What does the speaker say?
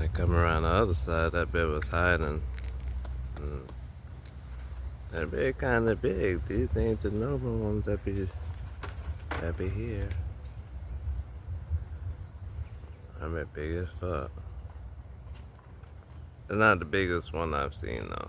I come around the other side, that bit was hiding. They're very kind of big. These ain't the normal ones that be here. I'm big as fuck. They're not the biggest one I've seen though.